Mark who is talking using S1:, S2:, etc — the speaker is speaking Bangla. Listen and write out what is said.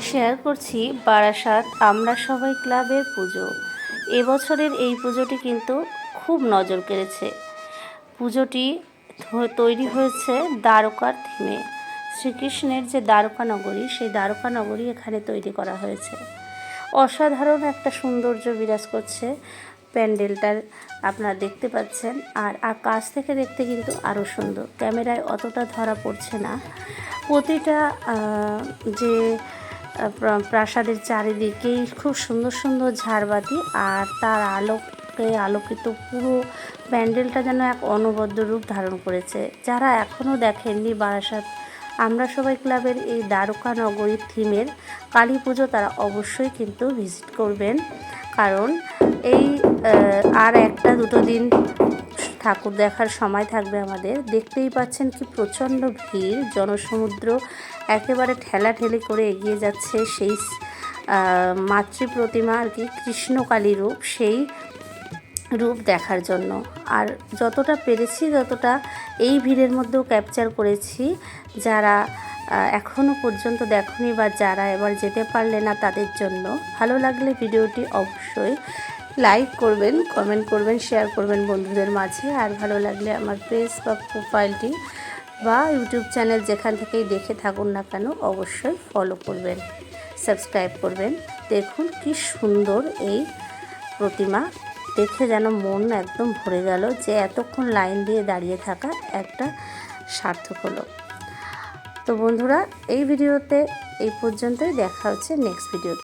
S1: শেয়ার করছি বারাসাত আমরা সবাই ক্লাবের পুজো। এবছরের এই পুজোটি কিন্তু খুব নজর কেড়েছে। পুজোটি তৈরি হয়েছে দ্বারকার থিমে। শ্রীকৃষ্ণের যে দ্বারকা নগরী, সেই দ্বারকা নগরী এখানে তৈরি করা হয়েছে। অসাধারণ একটা সৌন্দর্য বিরাজ করছে প্যান্ডেলটার, আপনারা দেখতে পাচ্ছেন। আর কাছ থেকে দেখতে কিন্তু আরও সুন্দর, ক্যামেরায় অতটা ধরা পড়ছে না। প্রতিটা যে প্রাসাদের চারিদিকেই খুব সুন্দর সুন্দর ঝাড়বাতি, আর তার আলোকে আলোকিত পুরো প্যান্ডেলটা যেন এক অনবদ্য রূপ ধারণ করেছে। যারা এখনও দেখেননি বারাসাত আমরা সবাই ক্লাবের এই দ্বারকা নগরীর থিমের কালী পুজো, তারা অবশ্যই কিন্তু ভিজিট করবেন। কারণ এই আর একটা দুটো দিন ঠাকুর দেখার সময় থাকবে আমাদের। দেখতেই পাচ্ছেন কি প্রচণ্ড ভিড়, জনসমুদ্র একেবারে ঠেলাঠেলি করে এগিয়ে যাচ্ছে সেই মাতৃ প্রতিমা আর কি, কৃষ্ণকালী রূপ, সেই রূপ দেখার জন্য। আর যতটা পেরেছি ততটা এই ভিড়ের মধ্যেও ক্যাপচার করেছি। যারা এখনও পর্যন্ত দেখনি বা যারা এবার যেতে পারলে না তাদের জন্য। ভালো লাগলে ভিডিওটি অবশ্যই লাইক করবেন, কমেন্ট করবেন, শেয়ার করবেন বন্ধুদের মাঝে। আর ভালো লাগলে আমার পেজ বা প্রোফাইলটি বা ইউটিউব চ্যানেল যেখান থেকেই দেখে থাকুন না কেন অবশ্যই ফলো করবেন, সাবস্ক্রাইব করবেন। দেখুন কি সুন্দর এই প্রতিমা, দেখে যেন মন একদম ভরে গেল যে এতক্ষণ লাইন দিয়ে দাঁড়িয়ে থাকা একটা সার্থক হলো। তো বন্ধুরা, এই ভিডিওতে এই পর্যন্তই, দেখা হচ্ছে নেক্সট ভিডিওতে।